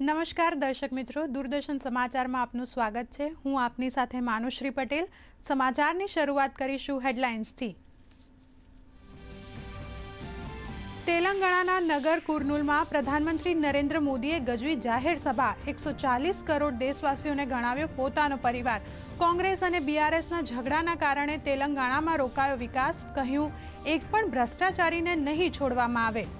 નમસ્કાર દર્શક મિત્રો, દૂરદર્શન સમાચારમાં આપનું સ્વાગત છે। હું આપની સાથે માનુશ્રી પટેલ। સમાચારની શરૂઆત કરીશું હેડલાઇન્સથી। તેલંગાણાના નગર કુર્નૂલમાં પ્રધાનમંત્રી નરેન્દ્ર મોદીએ ગજવી જાહેર સભા। 140 કરોડ દેશવાસીઓને ગણાવ્યો પોતાનો પરિવાર। કોંગ્રેસ અને બીઆરએસના ઝઘડાના કારણે તેલંગાણામાં રોકાયો વિકાસ। કહ્યું, એક પણ ભ્રષ્ટાચારીને નહીં છોડવામાં આવે।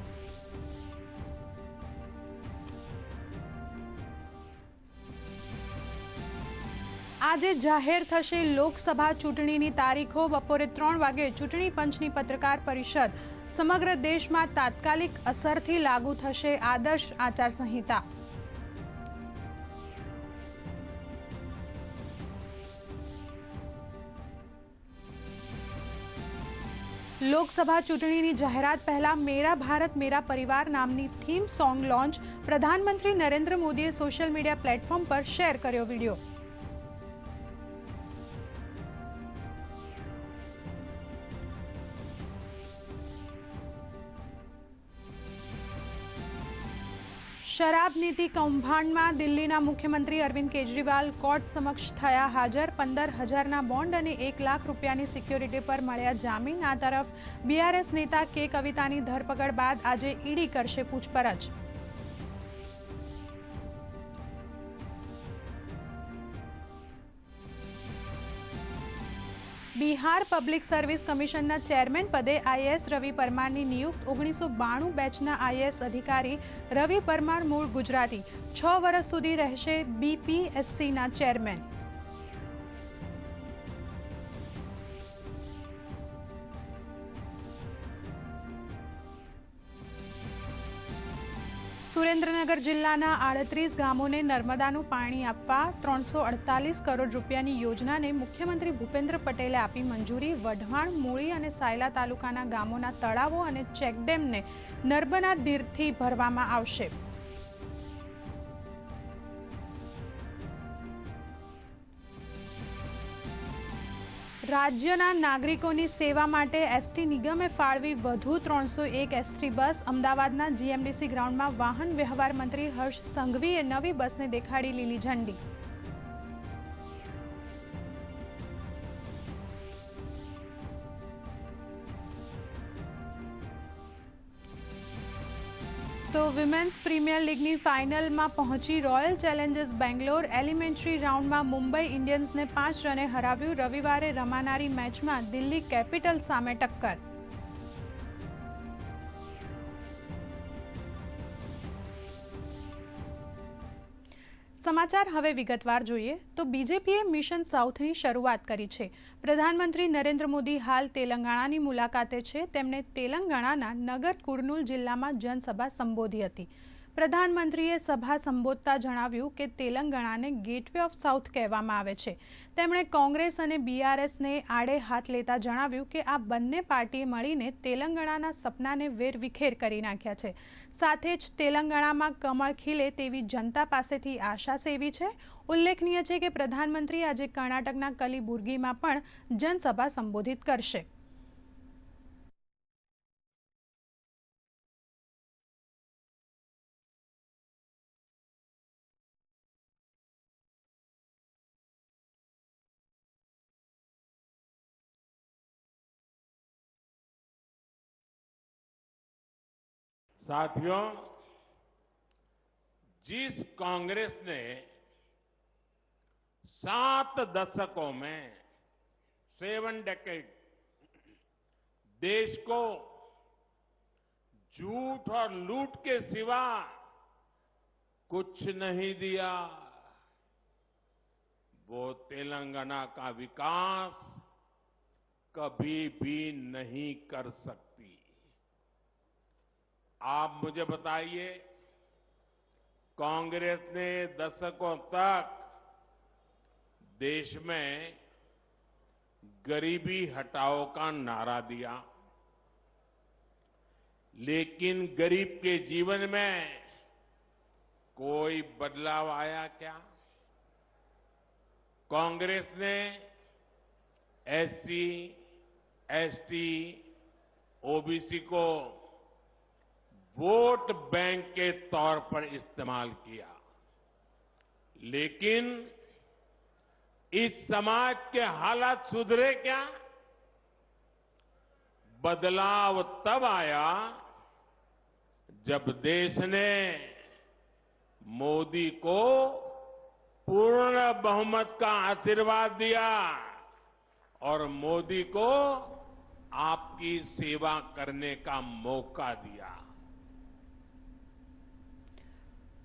આજે જાહેર થશે લોકસભા ચૂંટણીની તારીખો। બપોરે 3 વાગે ચૂંટણી પંચની પત્રકાર પરિષદ। સમગ્ર દેશમાં તાત્કાલિક અસરથી લાગુ થશે આદર્શ આચાર સંહિતા। લોકસભા ચૂંટણીની જાહેરાત પહેલા મેરા ભારત મેરા પરિવાર નામની થીમ સોંગ લોન્ચ। પ્રધાનમંત્રી નરેન્દ્ર મોદીએ સોશિયલ મીડિયા પ્લેટફોર્મ પર શેર કર્યો વિડીયો। શરાબ નીતિ કૌભાંડમાં દિલ્હીના મુખ્યમંત્રી અરવિંદ કેજરીવાલ કોર્ટ સમક્ષ થયા હાજર। 15,000ના બોન્ડ અને 1 લાખ રૂપિયાની સિક્યોરિટી પર મળ્યા જામીન। આ તરફ બીઆરએસ નેતા કે કવિતાની ધરપકડ બાદ આજે ઈડી કરશે પૂછપરછ। બિહાર પબ્લિક સર્વિસ કમિશનના ચેરમેન પદે આઈએએસ રવિ પરમારની નિયુક્ત। 1992 બેચના આઈએએસ અધિકારી રવિ પરમાર મૂળ ગુજરાતી 6 વર્ષ સુધી રહેશે બીપીએસસીના ચેરમેન। સુરેન્દ્રનગર જિલ્લાના 38 ગામોને નર્મદાનું પાણી આપવા 348 કરોડ રૂપિયાની યોજનાને મુખ્યમંત્રી ભૂપેન્દ્ર પટેલે આપી મંજૂરી। વઢવાણ, મૂળી અને સાયલા તાલુકાના ગામોના તળાવો અને ચેકડેમને નર્મદા નીરથી ભરવામાં આવશે। રાજ્યના નાગરિકોની સેવા માટે એસટી નિગમે ફાળવી વધુ 301 એસટી બસ। અમદાવાદના જીએમડીસી ગ્રાઉન્ડમાં વાહન વ્યવહાર મંત્રી હર્ષ સંઘવીએ નવી બસને દેખાડી લીલી ઝંડી। તો વિમેન્સ પ્રીમિયર લીગની ફાઇનલમાં પહોંચી રોયલ ચેલેન્જર્સ બેંગ્લોર। એલિમેન્ટરી રાઉન્ડમાં મુંબઈ ઇન્ડિયન્સને 5 રને હરાવ્યું। રવિવારે રમાનારી મેચમાં દિલ્હી કેપિટલ સામે ટક્કર। સમાચાર હવે વિગતવાર જોઈએ તો બીજેપીએ મિશન સાઉથની શરૂઆત કરી છે। પ્રધાનમંત્રી નરેન્દ્ર મોદી હાલ તેલંગાણાની મુલાકાતે છે। તેમણે તેલંગાણાના નગર કુર્નૂલ જિલ્લામાં જનસભા સંબોધી હતી। પ્રધાનમંત્રીએ સભા સંબોધતા જણાવ્યું કે તેલંગાણાને ગેટવે ઓફ સાઉથ કહેવામાં આવે છે। તેમણે કોંગ્રેસ અને બીઆરએસને આડે હાથ લેતા જણાવ્યું કે આ બંને પાર્ટીએ મળીને તેલંગાણાના સપનાને વેરવિખેર કરી નાખ્યા છે। સાથે જ તેલંગાણામાં કમળ ખીલે તેવી જનતા પાસેથી આશા સેવી છે। ઉલ્લેખનીય છે કે પ્રધાનમંત્રી આજે કર્ણાટકના કલીબુર્ગીમાં પણ જનસભા સંબોધિત કરશે। साथियों, जिस कांग्रेस ने 7 दशकों में 7 डेकेड देश को झूठ और लूट के सिवा कुछ नहीं दिया, वो तेलंगाना का विकास कभी भी नहीं कर सकती। आप मुझे बताइए, कांग्रेस ने दशकों तक देश में गरीबी हटाओ का नारा दिया, लेकिन गरीब के जीवन में कोई बदलाव आया क्या? कांग्रेस ने एससी, एसटी, ओबीसी को वोट बैंक के तौर पर इस्तेमाल किया। लेकिन इस समाज के हालात सुधरे क्या? बदलाव तब आया जब देश ने मोदी को पूर्ण बहुमत का आशीर्वाद दिया और मोदी को आपकी सेवा करने का मौका दिया।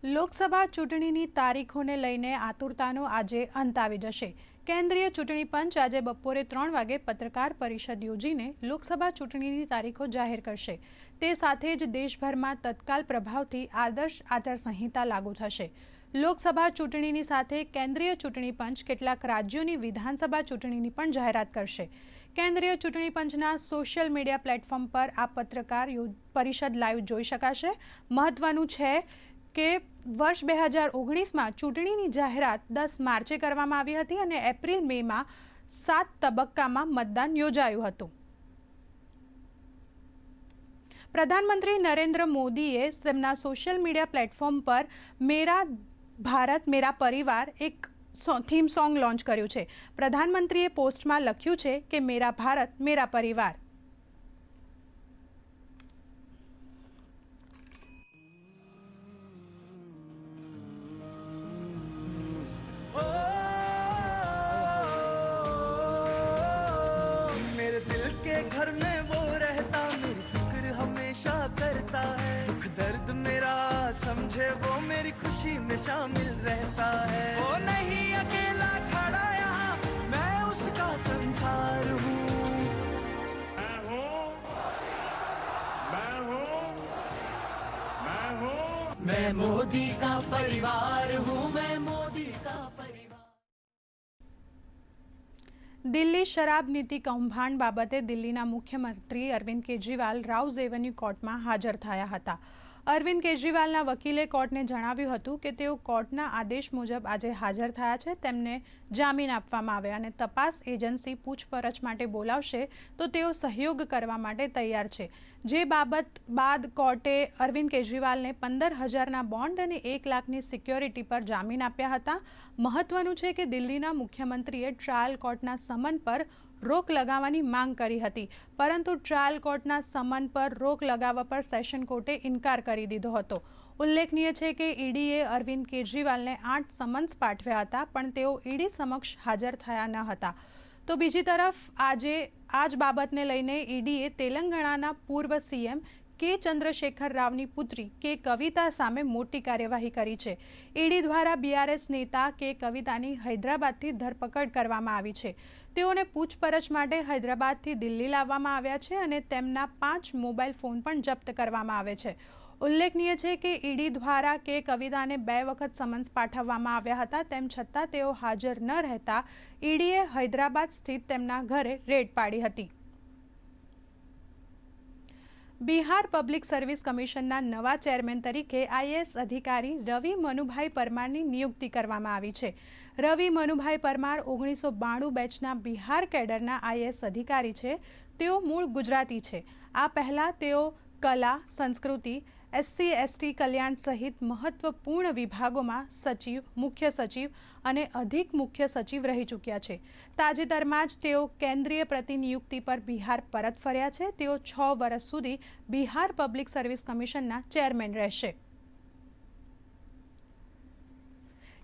લોકસભા ચૂંટણીની તારીખોને લઈને આતુરતાનો આજે અંત આવી જશે। કેન્દ્રીય ચૂંટણી પંચ આજે બપોરે 3 વાગે પત્રકાર પરિષદ યોજીને લોકસભા ચૂંટણીની તારીખો જાહેર કરશે। તે સાથે જ દેશભરમાં તત્કાલ પ્રભાવથી આદર્શ આચારસંહિતા લાગુ થશે। લોકસભા ચૂંટણીની સાથે કેન્દ્રીય ચૂંટણી પંચ કેટલાક રાજ્યોની વિધાનસભા ચૂંટણીની પણ જાહેરાત કરશે। કેન્દ્રીય ચૂંટણી પંચના સોશિયલ મીડિયા પ્લેટફોર્મ પર આ પત્રકાર પરિષદ લાઈવ જોઈ શકાશે। મહત્વનું છે કે વર્ષ 2019માં ચૂંટણીની જાહેરાત 10 માર્ચે કરવામાં આવી હતી અને એપ્રિલ મેમાં 7 તબક્કામાં મતદાન યોજાયું હતું। પ્રધાનમંત્રી નરેન્દ્ર મોદીએ તેમના સોશિયલ મીડિયા પ્લેટફોર્મ પર મેરા ભારત મેરા પરિવાર એક થીમ સોંગ લોન્ચ કર્યું છે। પ્રધાનમંત્રીએ પોસ્ટમાં લખ્યું છે કે મેરા ભારત મેરા પરિવાર। घर में वो रहता, मेरी फिक्र हमेशा करता है, दुख दर्द मेरा समझे वो मेरी खुशी में शामिल रहता है। वो नहीं अकेला खड़ा यहाँ, मैं उसका संसार हूँ। मैं मोदी का परिवार हूँ, मैं मोदी का परिवार। દિલ્હી શરાબ નીતિ કૌભાંડ બાબતે દિલ્હીના મુખ્યમંત્રી અરવિંદ કેજરીવાલ રાઉઝ એવન્યુ કોર્ટમાં હાજર થયા હતા। અરવિંદ કેજરીવાલના વકીલે કોર્ટને જણાવ્યું હતું કે તેઓ કોર્ટના આદેશ મુજબ આજે હાજર થયા છે। તેમને જામીન આપવામાં આવ્યા અને તપાસ એજન્સી પૂછપરછ માટે બોલાવશે તો તેઓ સહયોગ કરવા માટે તૈયાર છે। જે બાબત બાદ કોર્ટે અરવિંદ કેજરીવાલને 15,000ના બોન્ડ અને 1 લાખની સિક્યોરિટી પર જામીન આપ્યા હતા। મહત્વનું છે કે દિલ્હીના મુખ્યમંત્રીએ ટ્રાયલ કોર્ટના સમન પર રોક લગાવવાની માંગ કરી હતી, પરંતુ ટ્રાયલ કોર્ટના સમન પર રોક લગાવવા પર સેશન કોર્ટે ઇનકાર કરી દીધો હતો। ઉલ્લેખનીય છે કે ઈડીએ અરવિંદ કેજરીવાલને 8 સમન્સ પાઠવ્યા હતા, પણ તેઓ ઈડી સમક્ષ હાજર થયા ન હતા। તો બીજી તરફ આજે આ જ બાબતને લઈને ઈડીએ તેલંગાણાના પૂર્વ સીએમ કે ચંદ્રશેખર રાવની પુત્રી કે કવિતા સામે મોટી કાર્યવાહી કરી છે। ઈડી દ્વારા બીઆરએસ નેતા કે કવિતાની હૈદરાબાદથી ધરપકડ કરવામાં આવી છે। તેઓને પૂછપરછ માટે હૈદરાબાદથી દિલ્હી લાવવામાં આવ્યા છે અને તેમના 5 મોબાઈલ ફોન પણ જપ્ત કરવામાં આવે છે। ઉલ્લેખનીય છે કે ઈડી દ્વારા કે કવિતાને 2 વખત સમન્સ પાઠવવામાં આવ્યા હતા, તેમ છતાં તેઓ હાજર ન રહેતા ઈડીએ હૈદરાબાદ સ્થિત તેમના ઘરે રેડ પાડી હતી। બિહાર પબ્લિક સર્વિસ કમિશનના નવા ચેરમેન તરીકે આઈએએસ અધિકારી રવિ મનુભાઈ પરમારની નિયુક્તિ કરવામાં આવી છે। રવિ મનુભાઈ પરમાર 1992 બેચના બિહાર કેડરના આઈએએસ અધિકારી છે। તેઓ મૂળ ગુજરાતી છે। આ પહેલા તેઓ કલા, સંસ્કૃતિ, એસસી એસટી કલ્યાણ સહિત મહત્વપૂર્ણ વિભાગોમાં સચિવ, મુખ્ય સચિવ અને અધિક મુખ્ય સચિવ રહી ચૂક્યા છે। તાજેતરમાં જ તેઓ કેન્દ્રીય પ્રતિનિયુક્તિ પર બિહાર પરત ફર્યા છે। તેઓ 6 વર્ષ સુધી બિહાર પબ્લિક સર્વિસ કમિશનના ચેરમેન રહેશે।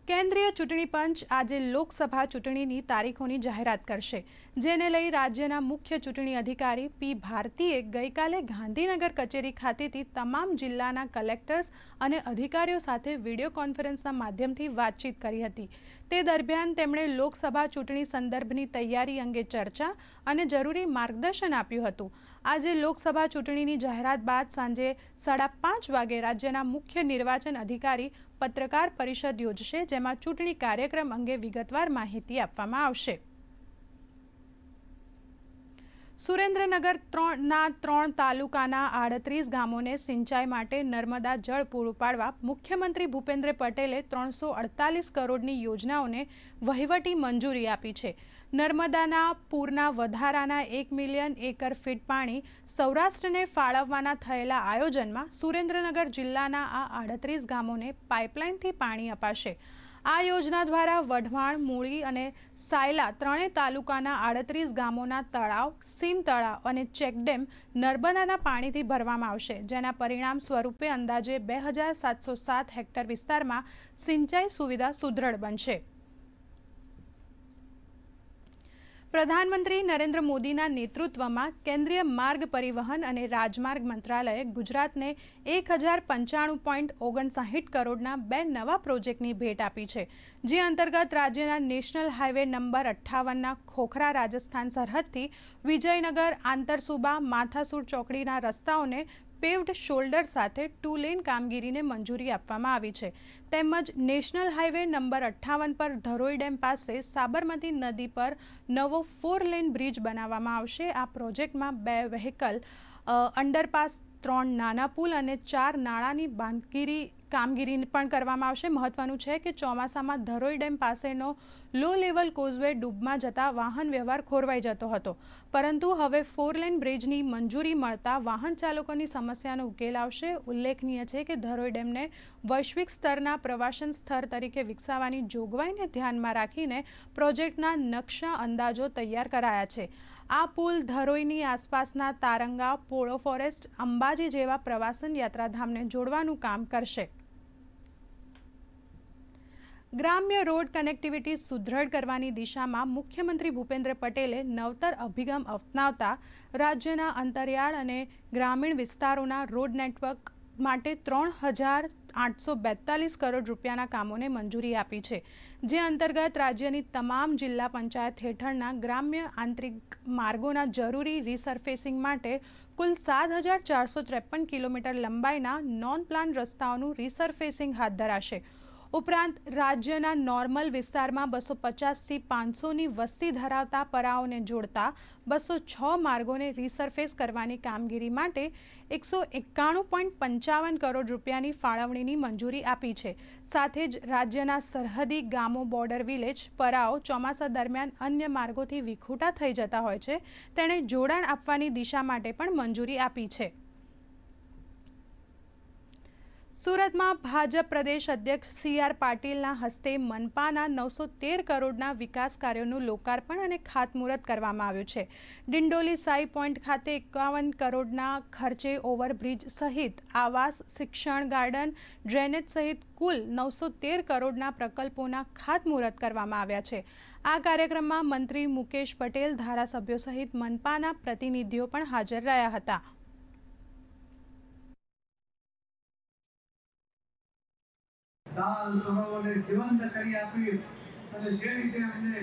કેન્દ્રીય ચૂંટણી પંચ આજે લોકસભા ચૂંટણીની તારીખોની જાહેરાત કરશે, જેને લઈ રાજ્યના મુખ્ય ચૂંટણી અધિકારી પી ભારતીએ ગઈકાલે ગાંધીનગર કચેરી ખાતેથી તમામ જિલ્લાના કલેક્ટર્સ અને અધિકારીઓ સાથે વિડીયો કોન્ફરન્સના માધ્યમથી વાતચીત કરી હતી। તે દરમિયાન તેમણે લોકસભા ચૂંટણી સંદર્ભની તૈયારી અંગે ચર્ચા અને જરૂરી માર્ગદર્શન આપ્યું હતું। આજે લોકસભા ચૂંટણીની જાહેરાત બાદ સાંજે 5:30 વાગે રાજ્યના મુખ્ય નિર્વાચન અધિકારી પત્રકાર પરિષદ યોજશે, જેમાં ચૂંટણી કાર્યક્રમ અંગે વિગતવાર માહિતી આપવામાં આવશે। સુરેન્દ્રનગરના 3 તાલુકાના 38 ગામોને સિંચાઈ માટે નર્મદા જળ પૂરું પાડવા મુખ્યમંત્રી ભૂપેન્દ્ર પટેલે 348 કરોડની યોજનાઓને વહીવટી મંજૂરી આપી છે। નર્મદાના પૂરના વધારાના 1 મિલિયન એકર ફીટ પાણી સૌરાષ્ટ્રને ફાળવવાના થયેલા આયોજનમાં સુરેન્દ્રનગર જિલ્લાના આ 38 ગામોને પાઇપલાઇનથી પાણી અપાશે। આ યોજના દ્વારા વઢવાણ, મૂળી અને સાયલા ત્રણેય તાલુકાના 38 ગામોના તળાવ, સીમ તળાવ અને ચેકડેમ નર્મદાના પાણીથી ભરવામાં આવશે, જેના પરિણામ સ્વરૂપે અંદાજે 2707 હેક્ટર વિસ્તારમાં સિંચાઈ સુવિધા સુદૃઢ બનશે. પ્રધાનમંત્રી નરેન્દ્ર મોદીના નેતૃત્વમાં કેન્દ્રીય માર્ગ પરિવહન અને રાજમાર્ગ મંત્રાલયે ગુજરાતને 1095.59 કરોડના 2 નવા પ્રોજેક્ટની ભેટ આપી છે, જે અંતર્ગત રાજ્યના નેશનલ હાઈવે નંબર 58ના ખોખરા રાજસ્થાન સરહદથી વિજયનગર આંતરસુબા માથાસુર ચોકડીના રસ્તાઓને પેવ્ડ શોલ્ડર સાથે 2 લેન કામગીરીને મંજૂરી આપવામાં આવી છે. તેમજ નેશનલ હાઈવે નંબર 58 પર ધરોઈ ડેમ પાસે સાબરમતી નદી પર નવો 4 લેન બ્રિજ બનાવવામાં આવશે. આ પ્રોજેક્ટમાં 2 વ્હીકલ અંડરપાસ, 3 નાના પુલ અને 4 નાળાની કામગીરી પણ કરવામાં આવશે. મહત્વનું છે કે ચોમાસામાં ધરોઈ ડેમ પાસેનો લો લેવલ કોઝવે ડૂબમાં જતા વાહન વ્યવહાર ખોરવાઈ જતો હતો, પરંતુ હવે 4 લેન બ્રિજની મંજૂરી મળતા વાહન ચાલકોની સમસ્યાનો ઉકેલ આવશે. ઉલ્લેખનીય છે કે ધરોઈ ડેમને વૈશ્વિક સ્તરના પ્રવાસન સ્થળ તરીકે વિકસાવવાની જોગવાઈને ધ્યાનમાં રાખીને પ્રોજેક્ટના નકશા અંદાજો તૈયાર કરાયા છે. આ પુલ ધરોઈની આસપાસના તારંગા, પોળો ફોરેસ્ટ, અંબાજી જેવા પ્રવાસન યાત્રાધામને જોડવાનું કામ કરશે. ગ્રામ્ય રોડ કનેક્ટિવિટી સુદૃઢ કરવાની દિશામાં મુખ્યમંત્રી ભૂપેન્દ્ર પટેલે નવતર અભિગમ અપનાવતા રાજ્યના અંતરિયાળ અને ગ્રામીણ વિસ્તારોના રોડ નેટવર્ક માટે 3,842 કરોડ રૂપિયાના કામોને મંજૂરી આપી છે, જે અંતર્ગત રાજ્યની તમામ જિલ્લા પંચાયત હેઠળના ગ્રામ્ય આંતરિક માર્ગોના જરૂરી રીસર્ફેસિંગ માટે કુલ 7,453 કિલોમીટર લંબાઈના નોન પ્લાન રસ્તાઓનું રીસર્ફેસિંગ હાથ ધરાશે. ઉપરાંત રાજ્યના નોર્મલ વિસ્તારમાં 250થી 500ની વસ્તી ધરાવતા પરાઓને જોડતા 206 માર્ગોને રીસર્ફેસ કરવાની કામગીરી માટે 191.55 કરોડ રૂપિયાની ફાળવણીની મંજૂરી આપી છે. સાથે જ રાજ્યના સરહદી ગામો, બોર્ડર વિલેજ, પરાઓ ચોમાસા દરમિયાન અન્ય માર્ગોથી વિખૂટા થઈ જતા હોય છે, તેણે જોડાણ આપવાની દિશા માટે પણ મંજૂરી આપી છે. સુરતમાં ભાજપ પ્રદેશ અધ્યક્ષ CR પાટીલના હસ્તે મનપાના 913 કરોડના વિકાસ કાર્યોનું લોકાર્પણ અને ખાતમુહૂર્ત કરવામાં આવ્યું છે. ડિંડોલી સાઈ પોઈન્ટ ખાતે 51 કરોડના ખર્ચે ઓવરબ્રિજ સહિત આવાસ, શિક્ષણ, ગાર્ડન, ડ્રેનેજ સહિત કુલ 913 કરોડના પ્રકલ્પોના ખાતમુહૂર્ત કરવામાં આવ્યા છે. આ કાર્યક્રમમાં મંત્રી મુકેશ પટેલ, ધારાસભ્યો સહિત મનપાના પ્રતિનિધિઓ પણ હાજર રહ્યા હતા. દાલ સરોવરને જીવંત કરી આપી અને જે રીતે અમને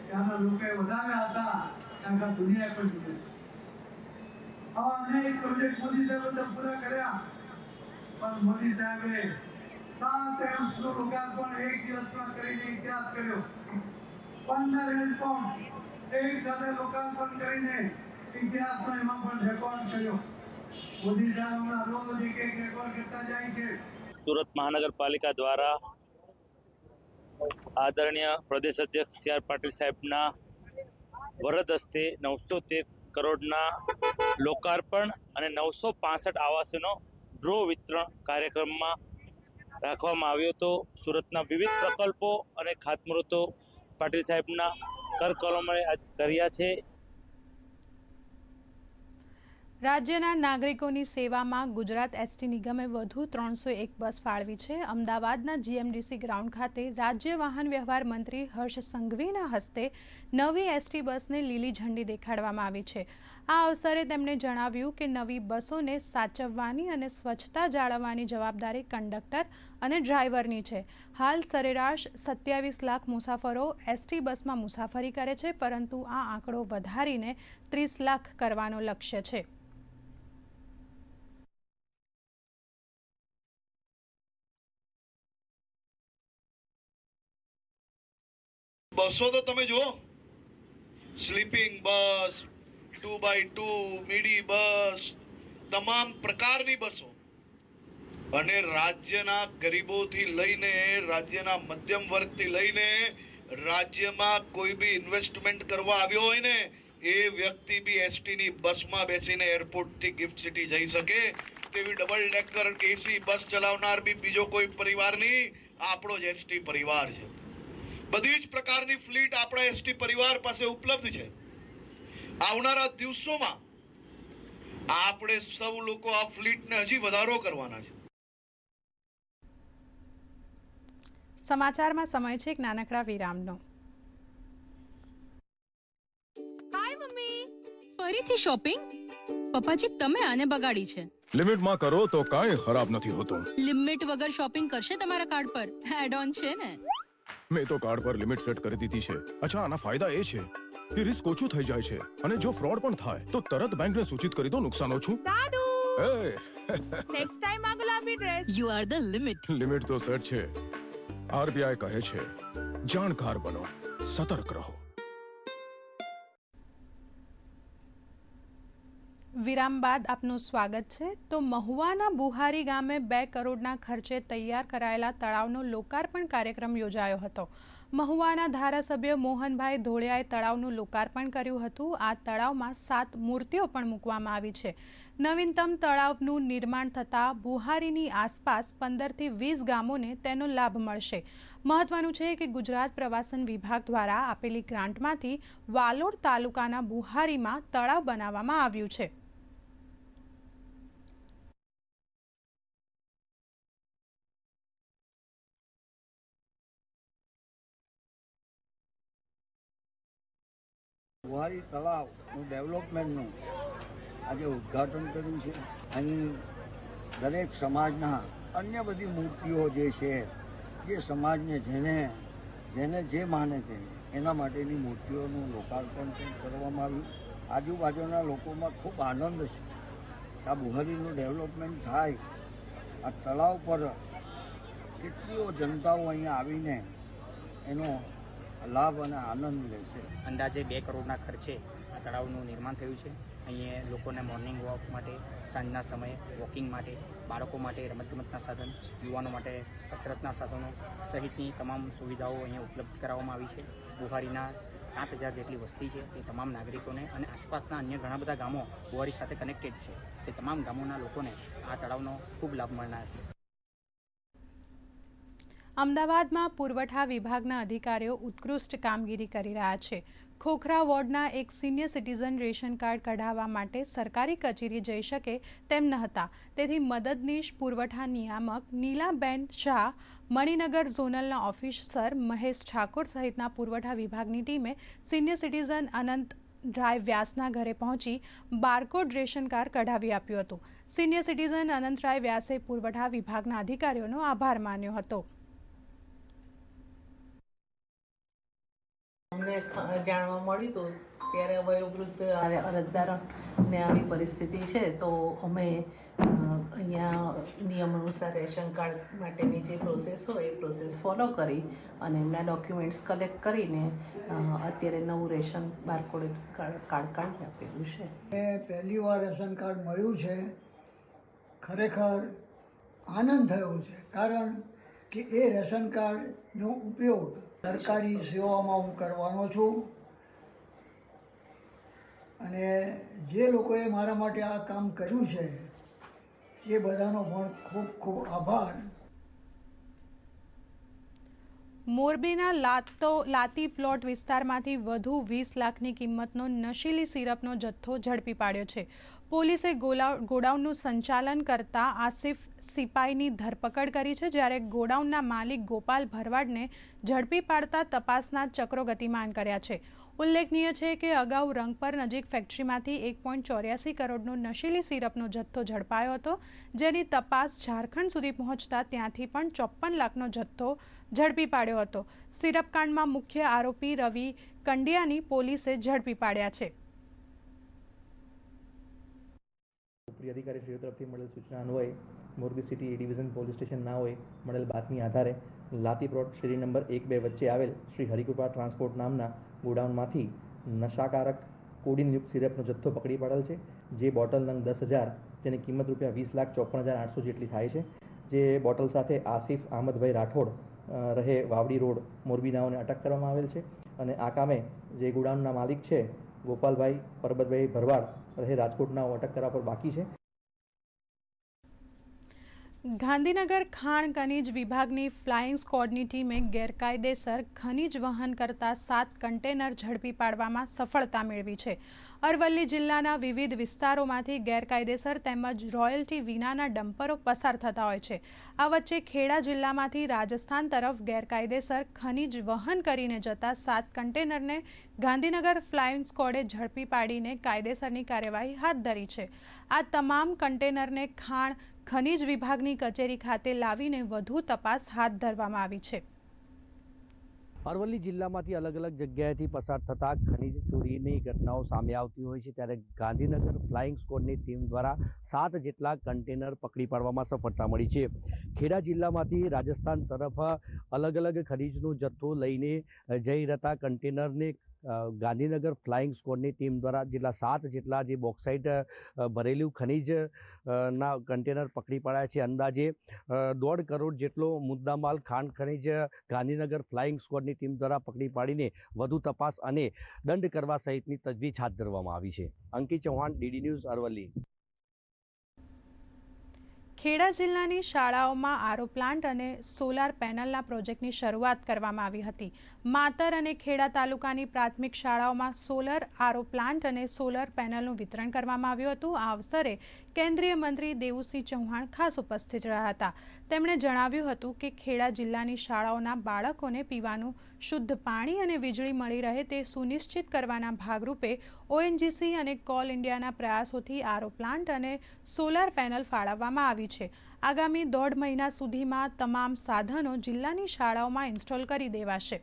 ત્યાંના લોકોએ વધાવ્યા હતા, આખા દુનિયા પર જીતે છે. આવા અનેક પ્રોજેક્ટ મોદી સાહેબે તો પૂરા કર્યા, પણ મોદી સાહેબે 7 એમ્સનું લોકાર્પણ એક દિવસમાં કરીને ઇતિહાસ કર્યો. 15 હેલ્પપંપ એક સાથે લોકાર્પણ કરીને ઇતિહાસમાં એમાં પણ રેકોર્ડ કર્યો. મોદી સાહેબના રોજ એક રેકોર્ડ કરતા જાય છે. સુરત મહાનગરપાલિકા દ્વારા આદરણીય પ્રદેશ અધ્યક્ષ CR પાટીલ સાહેબના વરદ હસ્તે 913 કરોડના લોકાર્પણ અને 965 આવાસોનો ડ્રો વિતરણ કાર્યક્રમમાં રાખવામાં આવ્યો હતો. સુરતના વિવિધ પ્રકલ્પો અને ખાતમુહૂર્તો પાટીલ સાહેબના કરકમોએ કર્યા છે. રાજ્યના નાગરિકોની સેવામાં ગુજરાત ST નિગમે વધુ 301 બસ ફાળવી છે. અમદાવાદના GMDC ગ્રાઉન્ડ ખાતે રાજ્ય વાહન વ્યવહાર મંત્રી હર્ષ સંઘવીના હસ્તે નવી ST બસને લીલી ઝંડી દેખાડવામાં આવી છે. આ અવસરે તેમણે જણાવ્યું કે નવી બસોને સાચવવાની અને સ્વચ્છતા જાળવવાની જવાબદારી કંડક્ટર અને ડ્રાઈવરની છે. હાલ સરેરાશ 27 લાખ મુસાફરો ST બસમાં મુસાફરી કરે છે, પરંતુ આ આંકડો વધારીને 30 લાખ કરવાનો લક્ષ્ય છે. બસો તો તમે જુઓ, સ્લીપિંગ બસ, 2x2, મીડી બસ, તમામ પ્રકારની બસો, અને રાજ્યના ગરીબોથી લઈને રાજ્યના મધ્યમ વર્ગથી લઈને રાજ્યમાં કોઈ બી ઇન્વેસ્ટમેન્ટ કરવા આવ્યો હોય ને એ વ્યક્તિ બી ST ની બસમાં બેસીને એરપોર્ટ થી ગિફ્ટ સિટી જઈ શકે તેવી ડબલ ડેકર AC બસ ચલાવનાર બી બીજો કોઈ પરિવારની આ આપણો જ એસટી પરિવાર છે. બધી જ પ્રકારની ફ્લીટ આપણા એસટી પરિવાર પાસે ઉપલબ્ધ છે. આવનારા દિવસોમાં આપણે સૌ લોકો આ ફ્લીટને હજી વધારો કરવાના છે. સમાચારમાં સમય છે એક નાનકડા વિરામનો. હાય મમ્મી, ફરીથી શોપિંગ? પપ્પાજી તમે આને બગાડી છે. લિમિટમાં કરો તો કાંઈ ખરાબ નથી હોતું. લિમિટ વગર શોપિંગ કરશે તમારા કાર્ડ પર એડ ઓન છે ને? મેં તો કાર્ડ પર લિમિટ સેટ કરી દીધી છે. અચ્છા, આના ફાયદા એ છે કે રિસ્ક ઓછું થઈ જાય છે અને જો ફ્રોડ પણ થાય તો તરત બેંકને સૂચિત કરી દો નુકસાન ઓછું. દાદુ એ નેક્સ્ટ ટાઈમ આ ગુલાબી dress. You are the limit. Limit તો સેટ છે. આરબીઆઈ કહે છે જાણકાર બનો, સતર્ક રહો. વિરામ બાદ આપનું સ્વાગત છે. તો મહુવાના બુહારી ગામે 2 કરોડના ખર્ચે તૈયાર કરાયેલા તળાવનો લોકાર્પણ કાર્યક્રમ યોજાયો હતો. મહુવાના ધારાસભ્ય મોહનભાઈ ધોળિયાએ તળાવનું લોકાર્પણ કર્યું હતું. આ તળાવમાં 7 મૂર્તિઓ પણ મૂકવામાં આવી છે. નવીનતમ તળાવનું નિર્માણ થતાં બુહારીની આસપાસ 15થી 20 ગામોને તેનો લાભ મળશે. મહત્વનું છે કે ગુજરાત પ્રવાસન વિભાગ દ્વારા આપેલી ગ્રાન્ટમાંથી વાલોડ તાલુકાના બુહારીમાં તળાવ બનાવવામાં આવ્યું છે. બુહારી તળાવનું ડેવલપમેન્ટનું આજે ઉદ્ઘાટન કર્યું છે. અહીં દરેક સમાજના અન્ય બધી મૂર્તિઓ જે છે, જે સમાજને જેને જે માને તેને એના માટેની મૂર્તિઓનું લોકાર્પણ કરવામાં આવ્યું. આજુબાજુના લોકોમાં ખૂબ આનંદ છે. આ બુહારીનું ડેવલપમેન્ટ થાય, આ તળાવ પર કેટલીઓ જનતાઓ અહીંયા આવીને એનો લાભ અને આનંદ લેશે. અંદાજે 2 કરોડના ખર્ચે આ તળાવનું નિર્માણ થયું છે. અહીંયા લોકોને મોર્નિંગ વોક માટે, સાંજના સમયે વોકિંગ માટે, બાળકો માટે રમતગમતના સાધન, યુવાનો માટે કસરતના સાધનો સહિતની તમામ સુવિધાઓ અહીંયા ઉપલબ્ધ કરાવવામાં આવી છે. બુહારીના 7,000 જેટલી વસ્તી છે. તે તમામ નાગરિકોને અને આસપાસના અન્ય ઘણા બધા ગામો બુહારી સાથે કનેક્ટેડ છે. તે તમામ ગામોના લોકોને આ તળાવનો ખૂબ લાભ મળનાર છે. અમદાવાદમાં પુરવઠા વિભાગના અધિકારીઓ ઉત્કૃષ્ટ કામગીરી કરી રહ્યા છે. ખોખરા વોર્ડના એક સિનિયર સિટીઝન રેશન કાર્ડ કઢાવવા માટે સરકારી કચેરી જઈ શકે તેમ ન હતા. તેથી મદદનીશ પુરવઠા નિયામક નીલાબેન શાહ, મણિનગર ઝોનલના ઓફિસર મહેશ ઠાકોર સહિતના પુરવઠા વિભાગની ટીમે સિનિયર સિટીઝન અનંત રાય વ્યાસના ઘરે પહોંચી બારકોડ રેશન કાર્ડ કઢાવી આપ્યું હતું. સિનિયર સિટીઝન અનંત રાય વ્યાસે પુરવઠા વિભાગના અધિકારીઓનો આભાર માન્યો હતો. અમને જાણવા મળ્યું હતું ત્યારે વયોવૃદ્ધ અરજદારોને આવી પરિસ્થિતિ છે, તો અમે અહીંયા નિયમ અનુસાર રેશન કાર્ડ માટેની જે પ્રોસેસ હોય એ પ્રોસેસ ફોલો કરી અને એમના ડોક્યુમેન્ટ્સ કલેક્ટ કરીને અત્યારે નવું રેશન બારકોડ કાર્ડ કાઢી આપેલું છે. પહેલી વાર રેશન કાર્ડ મળ્યું છે. ખરેખર આનંદ થયો છે, કારણ કે એ રેશન કાર્ડનો ઉપયોગ સરકારી સેવામાં હું કરવાનો છું અને જે લોકોએ મારા માટે આ કામ કર્યું છે એ બધાનો પણ ખૂબ ખૂબ આભાર. મોરબીના લાતી પ્લોટ વિસ્તારમાંથી વધુ 20 લાખની કિંમતનો નશીલી સિરપનો જથ્થો ઝડપી પાડ્યો છે. પોલીસે ગોડાઉનનું સંચાલન કરતા આસિફ સિપાઈની ધરપકડ કરી છે, જ્યારે ગોડાઉનના માલિક ગોપાલ ભરવાડને ઝડપી પાડતા તપાસના ચક્રો ગતિમાન કર્યા છે. ઉલ્લેખનીય છે કે અગાઉ રંગપર નજીક ફેક્ટરીમાંથી 1.84 કરોડનો નશીલી સિરપનો જથ્થો ઝડપાયો હતો, જેની તપાસ ઝારખંડ સુધી પહોંચતા ત્યાંથી પણ 54 લાખનો જથ્થો ઝડપી પાડ્યો હતો. સિરપકાંડમાં મુખ્ય આરોપી રવિ કંડિયાની પોલીસે ઝડપી પાડ્યા છે. ઉપરી અધિકારીશ્રીઓ તરફથી મળેલ સૂચના અન્વયે Morbi city A division police station નાઓએ મળેલ બાતમી આધારે લાતી પ્લોટ શેરી નંબર 1-2 વચ્ચે આવેલ શ્રી હરિકૃપા ટ્રાન્સપોર્ટ નામના ગોડાઉનમાંથી નશાકારક કોડીનયુક્ત સિરપનો જથ્થો પકડી પાડેલ છે, જે બોટલ નંગ 10,000 જેની કિંમત ₹20,54,800 જેટલી થાય છે. જે બોટલ સાથે આસિફ અહમદભાઈ રાઠોડ રહે વાવડી રોડ મોરબી નાઓને અટક કરવામાં આવેલ છે અને આ કામે જે ગોડાઉનના માલિક છે ગોપાલભાઈ પરબતભાઈ ભરવાડ રહે રાજકોટ નાઓ અટક કરવા પર બાકી છે. ગાંધીનગર ખાણ ખનીજ વિભાગની ફ્લાઇંગ સ્ક્વોડની ટીમે ગેરકાયદેસર ખનીજ વહન કરતા 7 કન્ટેનર ઝડપી પાડવામાં સફળતા મેળવી છે. અરવલ્લી જિલ્લાના વિવિધ વિસ્તારોમાંથી ગેરકાયદેસર તેમજ રોયલ્ટી વિનાના ડમ્પરો પસાર થતા હોય છે. આ વચ્ચે ખેડા જિલ્લામાંથી રાજસ્થાન તરફ ગેરકાયદેસર ખનીજ વહન કરીને જતા 7 કન્ટેનરને ગાંધીનગર ફ્લાઇંગ સ્ક્વોડે ઝડપી પાડીને કાયદેસરની કાર્યવાહી હાથ ધરી છે. આ તમામ કન્ટેનરને ખાણ ખનીજ વિભાગની કચેરી ખાતે લાવીને વધુ તપાસ હાથ ધરવામાં આવી છે. અરવલ્લી જિલ્લામાંથી અલગ અલગ જગ્યાએથી પસાર થતા ખનીજ ચોરીની ઘટનાઓ સામે આવતી હોય છે, ત્યારે ગાંધીનગર ફ્લાઇંગ સ્ક્વોડની ટીમ દ્વારા 7 જેટલા કન્ટેનર પકડી પાડવામાં સફળતા મળી છે. ખેડા જિલ્લામાંથી રાજસ્થાન તરફ અલગ અલગ ખનીજનો જથ્થો લઈને જઈ રહેતા કન્ટેનરને ગાંધીનગર ફ્લાઇંગ સ્ક્વોડની ટીમ દ્વારા જેટલા 7 જેટલા જે બોક્સાઇટ ભરેલું ખનીજ ના કન્ટેનર પકડી પાડ્યા છે. અંદાજે 1.5 કરોડ જેટલો મુદ્દામાલ ખાણ ખનીજ ગાંધીનગર ફ્લાઇંગ સ્ક્વોડની ટીમ દ્વારા પકડી પાડીને વધુ તપાસ અને દંડ કરવા સહિતની તજવીજ હાથ ધરવામાં આવી છે. અંકિત ચૌહાણ, ડીડી ન્યૂઝ, અરવલ્લી. ખેડા જિલ્લાની શાળાઓમાં આરો પ્લાન્ટ અને સોલાર પેનલના પ્રોજેક્ટની શરૂઆત કરવામાં આવી હતી. માતર અને ખેડા તાલુકાની પ્રાથમિક શાળાઓમાં સોલર આરો પ્લાન્ટ અને સોલર પેનલનું વિતરણ કરવામાં આવ્યું હતું. આ અવસરે કેન્દ્રીય મંત્રી દેવુસિંહ ચૌહાણ ખાસ ઉપસ્થિત રહ્યા હતા. તેમણે જણાવ્યું હતું કે ખેડા જિલ્લાની શાળાઓના બાળકોને પીવાનું શુદ્ધ પાણી અને વીજળી મળી રહે તે સુનિશ્ચિત કરવાના ભાગરૂપે ONGC અને કોલ ઇન્ડિયાના પ્રયાસોથી આરો પ્લાન્ટ અને સોલાર પેનલ ફાળવવામાં આવી છે. આગામી 1.5 મહિના સુધીમાં તમામ સાધનો જિલ્લાની શાળાઓમાં ઇન્સ્ટોલ કરી દેવાશે.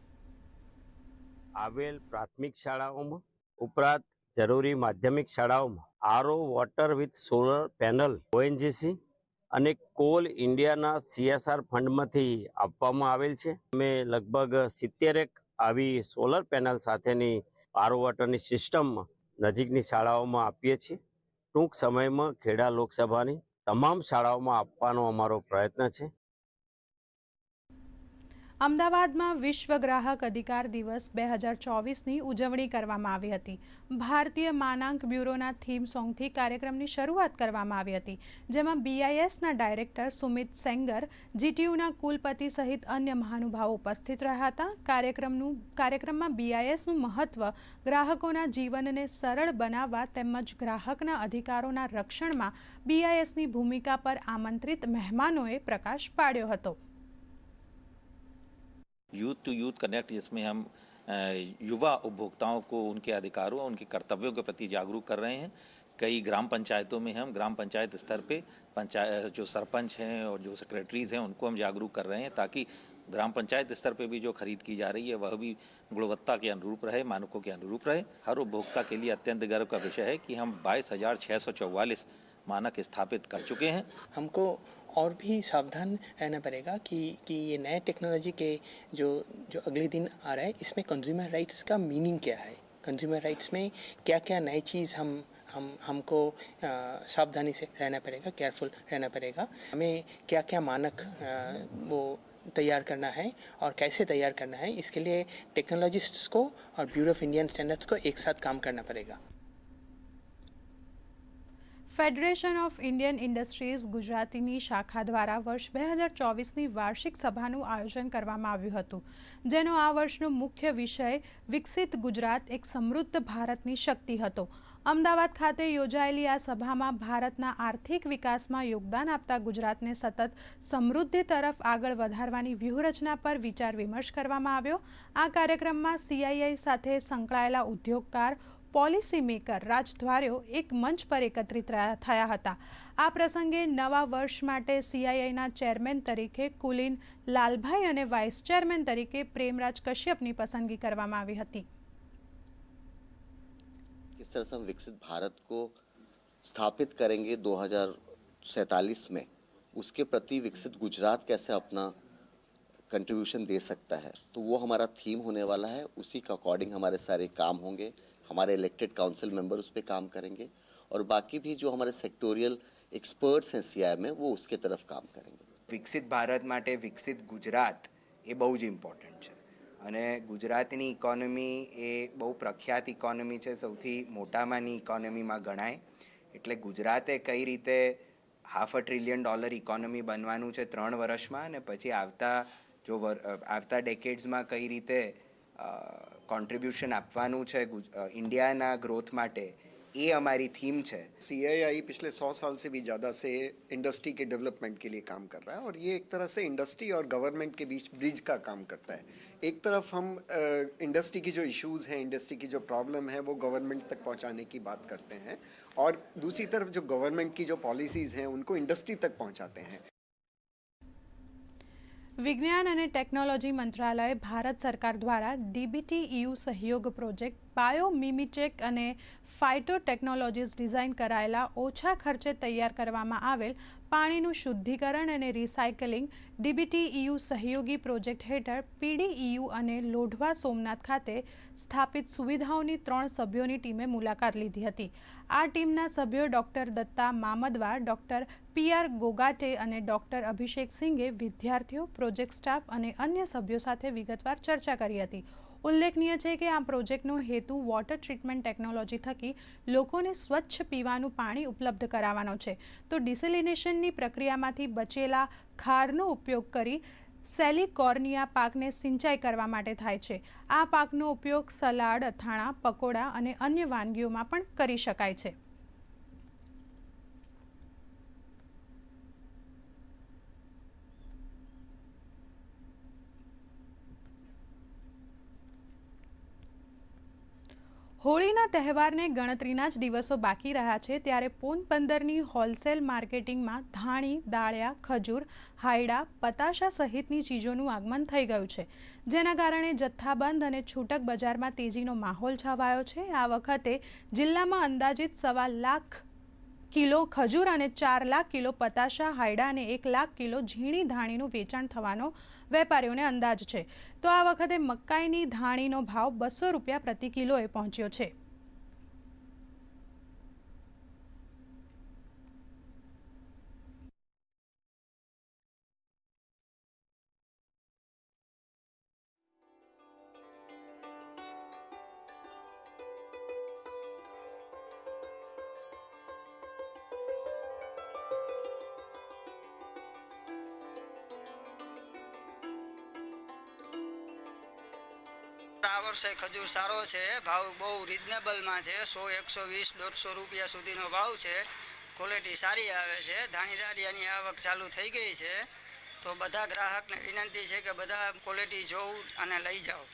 આવેલ પ્રાથમિક શાળાઓમાં ઉપરાંત જરૂરી માધ્યમિક શાળાઓમાં RO water with solar panel ONGC અને કોલ ઇન્ડિયાના CSR ફંડમાંથી આપવામાં આવેલ છે. અમે લગભગ 70 આવી સોલર પેનલ સાથેની આરો વોટરની સિસ્ટમ નજીકની શાળાઓમાં આપીએ છીએ. ટૂંક સમયમાં ખેડા લોકસભાની તમામ શાળાઓમાં આપવાનો અમારો પ્રયત્ન છે. અમદાવાદમાં વિશ્વ ગ્રાહક અધિકાર દિવસ 2024ની ઉજવણી કરવામાં આવી હતી. ભારતીય માનાંક બ્યુરોના થીમ સોંગથી કાર્યક્રમની શરૂઆત કરવામાં આવી હતી, જેમાં BISના ડાયરેક્ટર સુમિત સેંગર, GTUના કુલપતિ સહિત અન્ય મહાનુભાવો ઉપસ્થિત રહ્યા હતા. કાર્યક્રમમાં BISનું મહત્વ, ગ્રાહકોના જીવનને સરળ બનાવવા તેમજ ગ્રાહકના અધિકારોના રક્ષણમાં BISની ભૂમિકા પર આમંત્રિત મહેમાનોએ પ્રકાશ પાડ્યો હતો. यूथ टू यूथ कनेक्ट, जिसमें हम युवा उपभोक्ताओं को उनके अधिकारों और उनके कर्तव्यों के प्रति जागरूक कर रहे हैं. कई ग्राम पंचायतों में हम ग्राम पंचायत स्तर पे पंचायत जो सरपंच हैं और जो सेक्रेटरीज हैं उनको हम जागरूक कर रहे हैं, ताकि ग्राम पंचायत स्तर पे भी जो खरीद की जा रही है वह भी गुणवत्ता के अनुरूप रहे, मानकों के अनुरूप रहे. हर उपभोक्ता के लिए अत्यंत गर्व का विषय है कि हम 22,644 मानक स्थापित कर चुके हैं. हमको और भी सावधान रहना पड़ेगा कि ये नए टेक्नोलॉजी के जो अगले दिन आ रहा है, इसमें कंज्यूमर राइट्स का मीनिंग क्या है, कंज्यूमर राइट्स में क्या क्या नई चीज़ हमको सावधानी से रहना पड़ेगा, केयरफुल रहना पड़ेगा. हमें क्या क्या मानक वो तैयार करना है और कैसे तैयार करना है, इसके लिए टेक्नोलॉजिस्ट्स को और ब्यूरो ऑफ इंडियन स्टैंडर्ड्स को एक साथ काम करना पड़ेगा. ફેડરેશન ઓફ ઇન્ડિયન ઇન્ડસ્ટ્રીઝ ગુજરાતીની શાખા દ્વારા વર્ષ 2024ની વાર્ષિક સભાનું આયોજન કરવામાં આવ્યું હતું, જેનો આ વર્ષનો મુખ્ય વિષય વિકસિત ગુજરાત એક સમૃદ્ધ ભારતની શક્તિ હતો. અમદાવાદ ખાતે યોજાયેલી આ સભામાં ભારતના આર્થિક વિકાસમાં યોગદાન આપતા ગુજરાતને સતત સમૃદ્ધિ તરફ આગળ વધારવાની વ્યૂહરચના પર વિચાર વિમર્શ કરવામાં આવ્યો. આ કાર્યક્રમમાં CII સાથે સંકળાયેલા ઉદ્યોગકાર, પોલિસી મેકર, રાજદ્વારીઓ એક મંચ પર એકત્રિત થયા હતા. આ પ્રસંગે નવા વર્ષ માટે CIIના ચેરમેન તરીકે કુલીન લાલભાઈ અને વાઇસ ચેરમેન તરીકે પ્રેમરાજ કશ્યપની પસંદગી કરવામાં આવી હતી. किस तरह से हम विकसित भारत को स्थापित करेंगे 2047 में, उसके प्रति विकसित गुजरात कैसे अपना कंट्रीब्यूशन दे सकता है, तो वो हमारा थीम होने वाला है. उसी के अकॉर्डिंग हमारे सारे काम होंगे. हमारे इलेक्टेड काउंसिल मेंबर उस पर काम करेंगे और बाकी भी जो हमारे सेक्टोरियल एक्सपर्ट्स हैं CII में, वो उसके तरफ काम करेंगे. વિકસિત ભારત માટે વિકસિત ગુજરાત એ બહુ જ ઇમ્પોર્ટન્ટ છે અને ગુજરાતની ઇકોનોમી એ બહુ પ્રખ્યાત ઇકોનોમી છે, સૌથી મોટામાંની ઇકોનોમીમાં ગણાય. એટલે ગુજરાતે કઈ રીતે $500 billion ઇકોનોમી બનવાનું છે 3 વર્ષમાં, અને પછી આવતા ડેકેડ્સમાં કઈ રીતે કોન્ટ્રીબ્યુશન આપવાનું છે इंडिया ग्रोथ माटे, ये हमारी थीम है। CII पिछले 100 साल से भी ज़्यादा से इंडस्ट्री के डेवलपमेंट के लिए काम कर रहा है, और ये एक तरह से इंडस्ट्री और गवर्नमेंट के बीच ब्रिज का काम करता है। एक तरफ हम इंडस्ट्री की जो इश्यूज़ हैं, इंडस्ट्री की जो प्रॉब्लम है, वो गवर्नमेंट तक पहुंचाने की बात करते हैं, और दूसरी तरफ जो गवर्नमेंट की जो पॉलिसीज़ हैं उनको इंडस्ट्री तक पहुंचाते हैं। विज्ञान और टेक्नोलॉजी मंत्रालय भारत सरकार द्वारा DBT-EU सहयोग प्रोजेक्ट बायोमिमिटेक और फाइटोटेक्नोलॉजीज डिजाइन करायेला ओछा खर्चे तैयार करवामां आवेल पाणीनुं शुद्धिकरण और रिसाइकलिंग DBT-EU सहयोगी प्रोजेक्ट हेठळ PDEU और लोढवा सोमनाथ खाते स्थापित सुविधाओनी 3 सभ्योनी टीमे मुलाकात लीधी हती। आ टीमना सभ्यो डॉक्टर दत्ता मामदवार, डॉक्टर PR गोगाटे और डॉक्टर अभिषेक सिंघे विद्यार्थीओ, प्रोजेक्ट स्टाफ और अन्य सभ्यों साथे विगतवार चर्चा करी हती। उल्लेखनीय है कि आ प्रोजेक्टनो हेतु वॉटर ट्रीटमेंट टेक्नोलॉजी थकी लोकोने स्वच्छ पीवानुं पाणी उपलब्ध करावવાનો છે। तो डिसेलिनेशननी प्रक्रियामांथी बचेला खारनो उपयोग करी सेलिकॉर्निया पाकने सिंचाई करवा माटे थाय छे। आ पाकनो उपयोग सलाड, અથાણા, पकोड़ा और अन्य वानगीओमां पण करी शकाय छे। होळीना तहेवारने गणतरीना ज दिवसों बाकी रह्या छे, त्यारे पोरबंदरनी होलसेल मार्केटिंगमां धाणी, दाळिया, खजूर, हायडा, पताशा सहितनी चीजोनुं आगमन थई गयुं छे, जेना कारणे जथ्थाबंध अने छूटक बजारमां तेजीनो माहोल छवायो छे। आ वखते जिल्लामां अंदाजित 1.25 लाख किलो खजूर और 4 लाख किलो पताशा, हायडा और 1 लाख किलो झीणी धाणीनुं वेचाण थवानो वेपारीओने अंदाज छे। तो आ वखते मकाईनी धाणीनो भाव 200 रुपया प्रति किलोए पहोंच्यो छे। આ વર્ષે ખજૂર સારો છે, ભાવ બહુ રિઝનેબલમાં છે, 100, 120, 150 રૂપિયા સુધીનો ભાવ છે, ક્વોલિટી સારી આવે છે। ધાણીદારિયાની આવક ચાલુ થઈ ગઈ છે, તો બધા ગ્રાહકને વિનંતી છે કે બધા ક્વોલિટી જોવું અને લઈ જાઓ।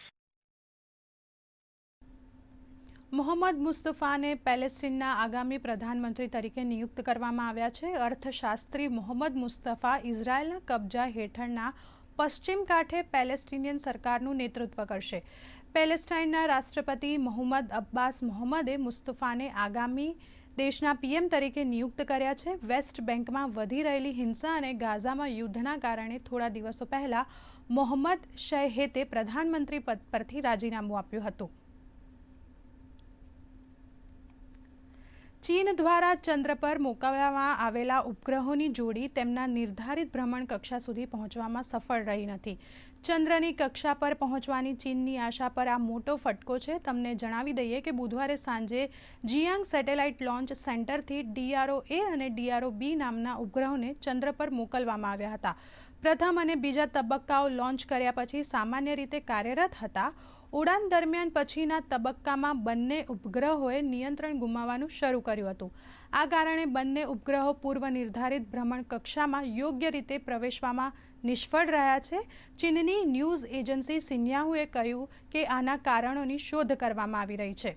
मोहम्मद मुस्तफा ने पेलेस्टीनना आगामी प्रधानमंत्री तरीके नियुक्त करवामां आव्या छे। अर्थशास्त्री मोहम्मद मुस्तफा इजरायलना कब्जा हेठळना पश्चिम कांठे पेलेस्टीनियन सरकारनुं नेतृत्व करशे। पेलेस्टाइनना राष्ट्रपति मोहम्मद अब्बास मोहम्मदे मुस्तफाने आगामी देशना PM तरीके नियुक्त कर्या छे। वेस्ट बेंकमां वधी रहेली हिंसा अने गाजामां युद्धना कारणे थोड़ा दिवसों पहला मोहम्मद शैहेते प्रधानमंत्री पद परथी राजीनामું आप्युं हतुं। चीन द्वारा चंद्र पर मोकलवामां आवेला उपग्रहोनी जोड़ी तेमना निर्धारित भ्रमण कक्षा सुधी पहोंचवामां सफल रही नथी। चंद्रनी कक्षा पर पहोंचवानी चीननी आशा पर आ मोटो फटको छे। तमने जणावी दईए कि बुधवारे सांजे जियांग सेटेलाइट लॉन्च सेंटरथी DRO-A अने DRO-B नामना उपग्रहोने चंद्र पर मोकलवामां आव्या हता। प्रथम अने बीजा तबक्काओ लॉन्च कर्या पछी सामान्य रीते कार्यरत हता। उड़ान दरमियान पछीना तबक्कामां बंने उपग्रहोए नियंत्रण गुमाववानुं शरू कर्युं हतुं। आ कारणे बंने उपग्रहो पूर्व निर्धारित भ्रमण कक्षामां योग्य रीते प्रवेशवामां निष्फळ रह्या छे। चीननी न्यूज एजन्सी सिन्ह्याहुए कह्युं के आना कारणोनी शोध करवामां आवी रही छे।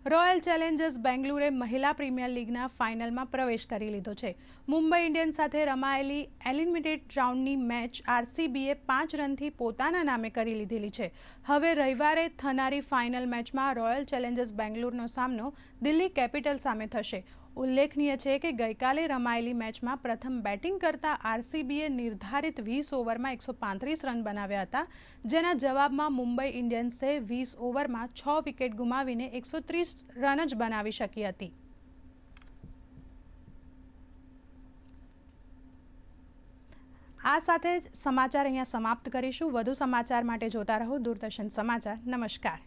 रॉयल चैलेंजर्स बेंगलुरुए महिला प्रीमियर लीगना फाइनलमां प्रवेश करी लीधो छे। मुंबई इंडियन्स साथे रमायेली एलिमिनेट राउंडनी मैच RCBए 5 रनथी पोताना नामे करी लीधेली छे। हवे रविवारे थनारी फाइनल मैचमां रॉयल चैलेंजर्स बेंगलुरुनो सामनो दिल्ही कैपिटल सामे थशे। उल्लेखनीय है कि गईकाले रमायेली मैचमां प्रथम बेटिंग करता RCBए निर्धारित 20 ओवरमां 135 रन बनाव्या हता, जेना जवाबमां मुंबई इंडियन्से 20 ओवरमां 6 विकेट गुमावीने 130 रन ज बनावी शकी हती। आ साथे समाचार अहींया समाप्त करीशुं। વધુ સમાચાર માટે જોતા રહો દૂરદર્શન સમાચાર। નમસ્કાર।